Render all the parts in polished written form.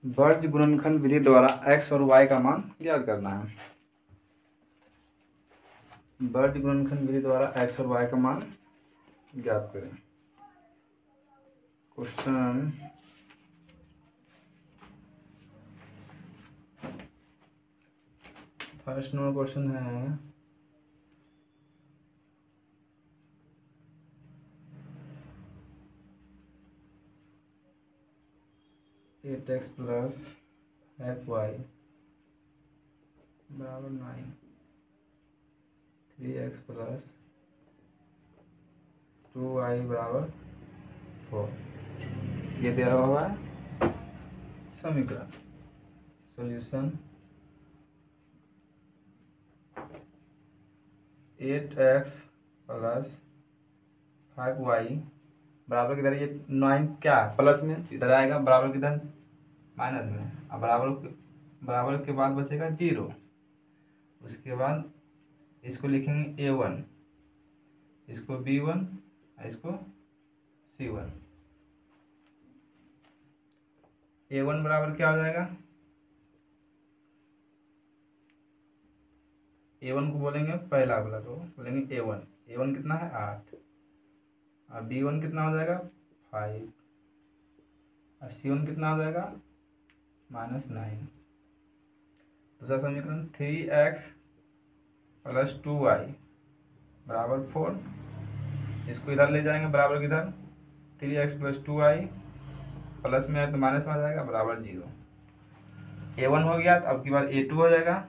Verge गुणनखंड विधि द्वारा x और y का मान ज्ञात करना है। वर्ज गुणनखंड विधि द्वारा x और y का मान ज्ञात करें। क्वेश्चन फर्स्ट नंबर क्वेश्चन है 8x प्लस 5y बराबर 9, 3x प्लस 2y बराबर 4 ये दिया हुआ है समीकरण। सॉल्यूशन 8x प्लस 5y बराबर किधर, ये 9 क्या प्लस में इधर आएगा, बराबर किधर माइनस में। अब बराबर के बाद बचेगा 0। उसके बाद इसको लिखेंगे a1, इसको b1, इसको c1। a1 बराबर क्या हो जाएगा, a1 को बोलेंगे पहला वाला, तो बोलेंगे a1 कितना है 8, और b1 कितना हो जाएगा 5, और c1 कितना हो जाएगा -9। दूसरा समीकरण 3x प्लस 2y बराबर 4, इसको इधर ले जाएंगे बराबर किधर, 3x प्लस 2y प्लस में है तो माइनस में आ जाएगा बराबर 0। a1 हो गया, तो अब की बार a2 हो जाएगा,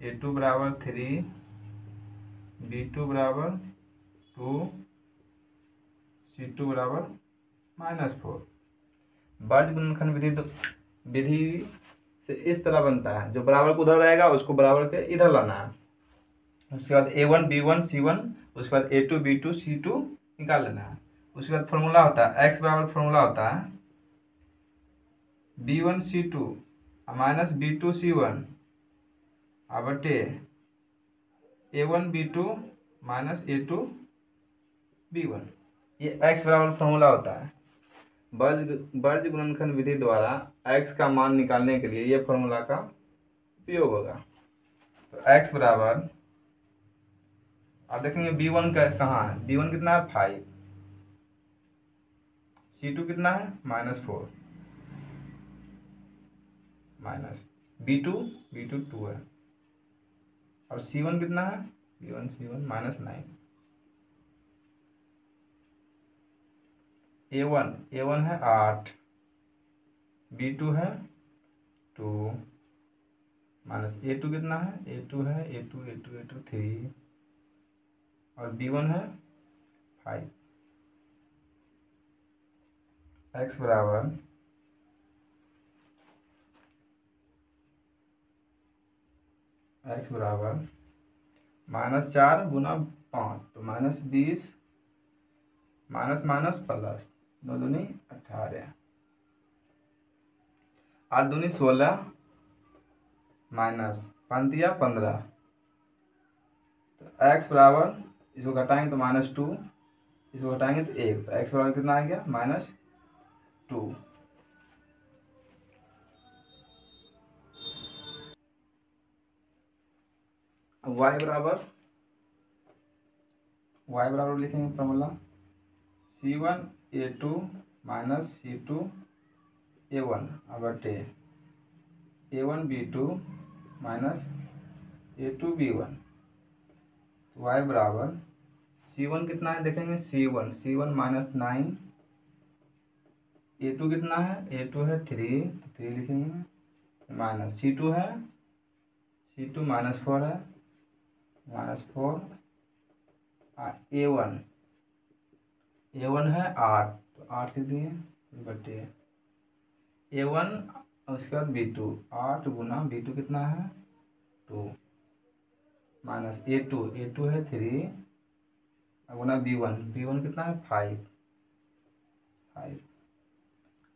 a2 बराबर 3, b2 बराबर 2, c2 बराबर -4। वर्ज गुणनखंड विधि से इस तरह बनता है, जो बराबर को उधर रहेगा उसको बराबर के इधर लाना है। उसके बाद a1 b1 c1, उसके बाद a2 b2 c2 निकाल लेना है। उसके बाद फॉर्मूला होता है x बराबर, फॉर्मूला होता है b1 c2 minus b2 c1 बटे a1 b2 minus a2 b1। ये x बराबर फॉर्मूला होता है। वर्ज गुणनखंड विधि द्वारा x का मान निकालने के लिए ये फॉर्मूला का उपयोग होगा। तो x बराबर, आप देखेंगे b1 का कहाँ है, b1 कितना है 5, c2 कितना है -4, माइनस b2 2 है, और c1 कितना है c1 -9। a1 है 8, b2 है 2, माइनस a2 कितना है a2 3, और b1 है 5। x बराबर -4 गुना 5, तो -20, माइनस माइनस प्लस, 9 दूनी 18, 8 दूनी 16, माइनस 5 15। तो x बराबर, इसको घटाएंगे तो -2, इसको घटाएंगे तो 1, तो x बराबर कितना आ गया -2। अब y बराबर लिखेंगे formula c1 a2 minus c2 a1 बटे a1 b2 minus a2 b1। तो y बराबर c1 कितना है देखेंगे, c1 -9, a2 कितना है a2 है 3, तो 3 लिखेंगे, माइनस c2 है -4 है, -4, a1 है 8, तो 8 लिख दिए बटे a1, उसके बाद b2, 8 गुना b2 कितना है 2, माइनस a2 है 3, गुना b1 कितना है 5।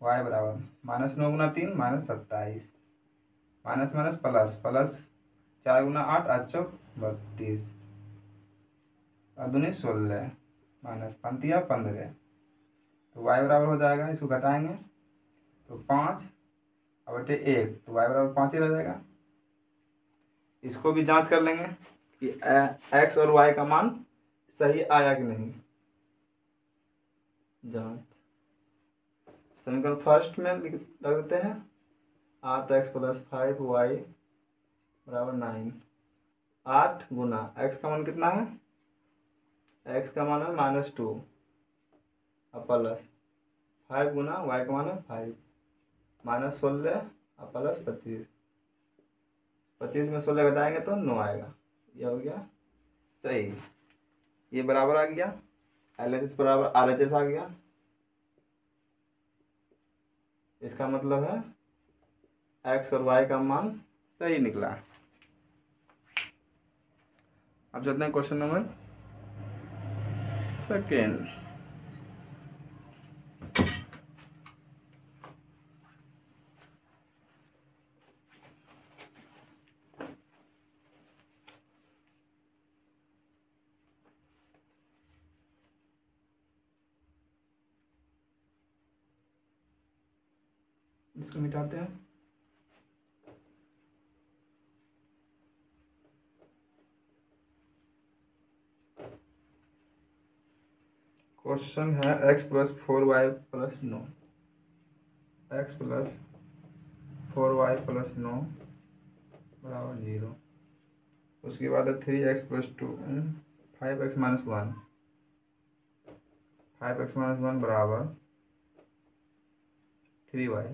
y बराबर -9 गुना 3 -27, माइनस माइनस प्लस, 4 गुना 8 8 चौक 32, दूनी 16, माइनस 5 15। तो y बराबर हो जाएगा, इसको घटाएंगे तो 5 अब बटे 1, तो y बराबर 5 ही रह जाएगा। इसको भी जांच कर लेंगे कि x और y का मान सही आया कि नहीं। जांच समीकरण फर्स्ट में रख देते हैं 8x + 5y बराबर 9। 8 गुना x का मान कितना है, x का मान है -2 और प्लस 5 गुना y का मान है 5, -16 और प्लस 25। 25 में 16 घटाएंगे तो 9 आएगा। ये हो गया सही। ये बराबर आ गया, LHS बराबर RHS आ गया। इसका मतलब है x और y का मान सही निकला। अब चलते हैं क्वेश्चन नंबर सेकेंड। इसको मिटाते हैं। क्वेश्चन है x + 4y + 9, x + 4y + 9 बराबर 0। उसके बाद है 3x + 2 5x - 1, 5x - 1 बराबर 3y।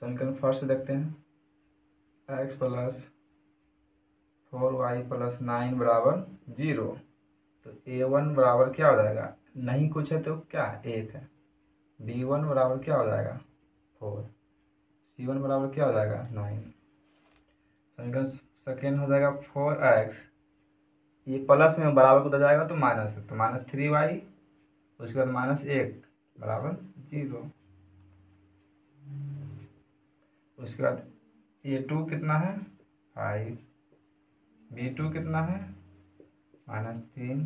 समीकरण फर्स्ट देखते हैं x + 4y + 9 बराबर 0। तो a1 बराबर क्या हो जाएगा, नहीं कुछ है तो क्या 1 है। b1 बराबर क्या हो जाएगा 4, c1 बराबर क्या हो जाएगा 9। समीकरण सेकेंड हो जाएगा 4x, ये प्लस में बराबर को जाएगा तो माइनस है, तो -3y। उसके बाद -1 बराबर 0। उसके बाद a2 कितना है 5, b2 कितना है -3,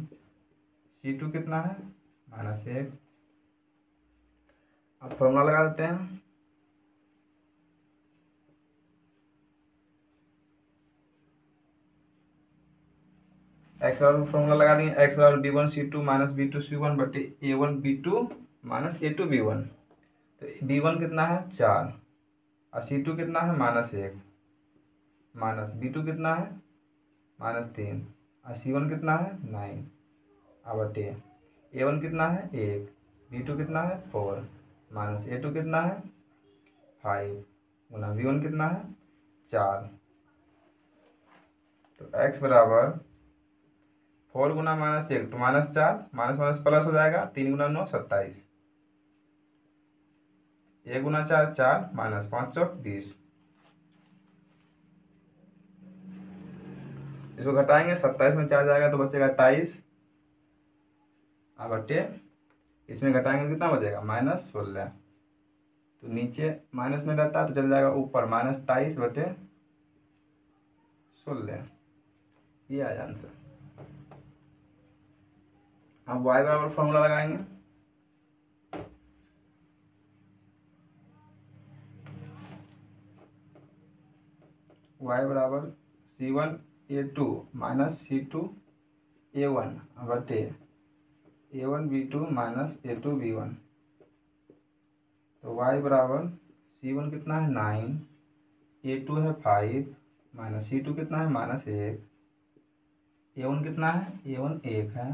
c2 कितना है -1। अब फॉर्मूला लगा देते हैं। x बराबर फॉर्मूला लगा देंगे, x बराबर b1 c2 - b2 c1 बटे a1 b2 - a2 b1। तो b1 कितना है 4 और c2 कितना है -1, माइनस b2 कितना है -3 और c1 कितना है 9। अब बटे a1 कितना है 1, b2 कितना है 4, माइनस a2 कितना है 5 गुना b1 कितना है 4। तो x बराबर 4 गुना -1 तो -4, माइनस माइनस प्लस हो जाएगा, 3 गुना 9 27, 1 गुना 4 4, -5 चौक 20। इसको घटाएंगे, 27 में 4 जाएगा तो बचेगा 23। अब बटे इसमें घटाएंगे कितना बचेगा -16। तो नीचे माइनस में रहता है तो चल जाएगा ऊपर, -23 बटे 16। ये आया आंसर। अब y बराबर फॉर्मूला लगाएंगे। y बराबर c1 a2 - c2 a1 बटे a1 b2 - a2 b1। तो y बराबर c1 कितना है 9, a2 है 5 - c2 कितना है -1, a1 कितना है a1 1 है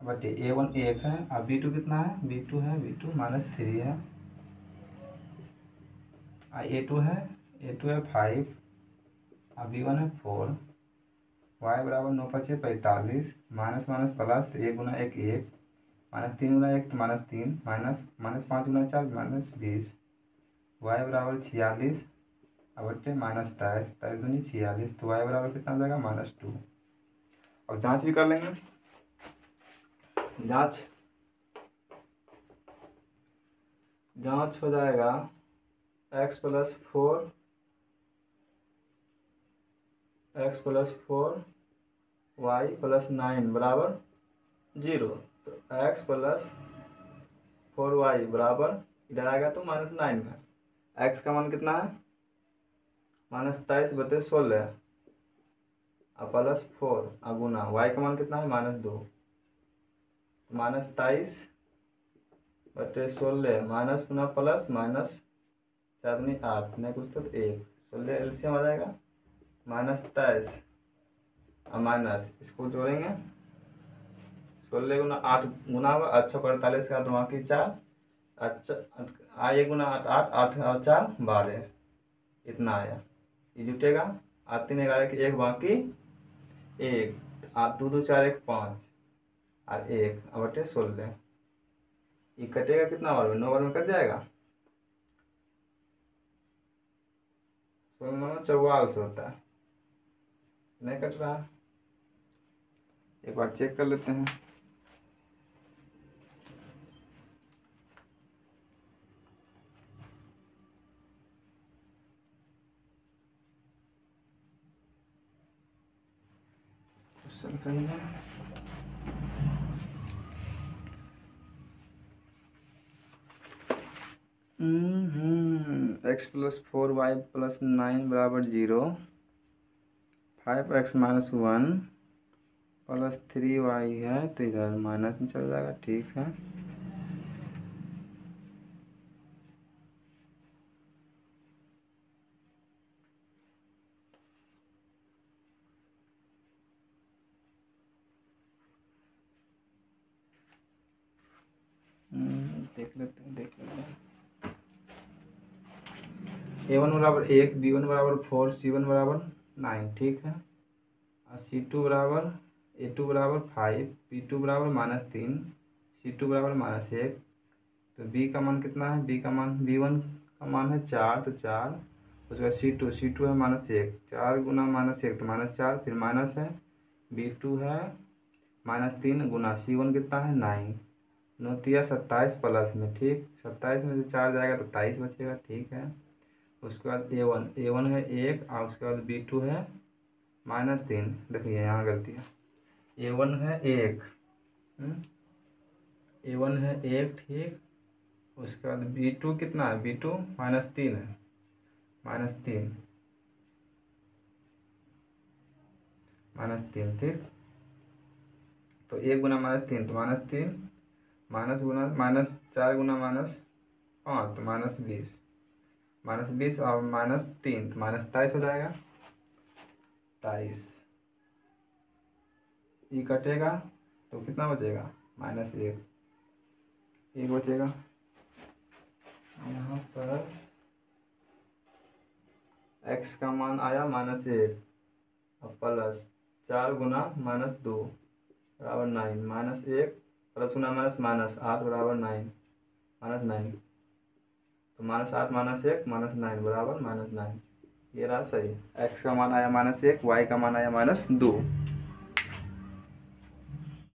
बटे a1 1 है और b2 कितना है b2 है b2 -3 है और a2 है 5 और b1 है 4। y बराबर 9 × 5 = 45, माइनस माइनस प्लस, तो 1 गुना 1 1, -3 गुना 1 तो -3, -5 गुना 4 -20। y बराबर 46 और बट्टे -23, 23 दूनी 46, तो y बराबर कितना हो जाएगा -2। अब जांच भी कर लेंगे। जांच हो जाएगा x + 4 y + 9 बराबर 0। तो x प्लस 4y बराबर इधर आएगा तो -9 में। x का मान कितना है -23/16 और प्लस 4 और गुना y का मान कितना है -2। -23/16 माइनस गुना प्लस माइनस 4×8 नहीं कुछ तो 1 16 एलसीएम आ जाएगा -23 और माइनस इसको जोड़ेंगे 16 गुना 8 गुना होगा 848 का 2 की 4 अच्छा 1 गुना 8 8 8 और 4 12 इतना आया। ये जुटेगा 8 3 11 की 1 बाकी 1 8 2 2 4 1 5 और 1 और बटे 16 ये कटेगा कितना बार में 9 बार में कट जाएगा 16 में 44 होता है नहीं कट रहा। एक बार चेक कर लेते हैं। क्वेश्चन सही है। x प्लस 4y प्लस 9 बराबर 0 5x माइनस 1 प्लस 3y है तो इधर माइनस में चल जाएगा ठीक है। देख लेते हैं a1 बराबर 1 b1 बराबर 4 c1 बराबर 9 ठीक है और c2 बराबर a2 बराबर 5 b2 बराबर -3 c2 बराबर -1 तो b का मान कितना है b1 का मान है 4 तो 4 उसके बाद c2 है -1 4 गुना -1 तो -4 फिर माइनस है b2 है -3 गुना c1 कितना है 9 9 27 प्लस में ठीक 27 में से 4 जाएगा तो 23 बचेगा ठीक है। उसके बाद a1 है 1 और उसके बाद b2 है -3 देखिए यहाँ गलती है a1 है 1 a1 है 1 ठीक उसके बाद b2 कितना है b2 -3 है -3 ठीक तो 1 गुना -3 तो -3 माइनस गुना -4 गुना -5 तो -20 -20 और -3 तो -23 हो जाएगा 23 ये कटेगा तो कितना बचेगा -1 1 बचेगा। यहाँ पर x का मान आया -1 और प्लस 4 गुना -2 बराबर 9 -1 प्लस गुना माइनस 8 बराबर 9 -9 तो -8 -1 -9 बराबर -9 ये रहा सही। x का मान आया -1 y का मान आया -2।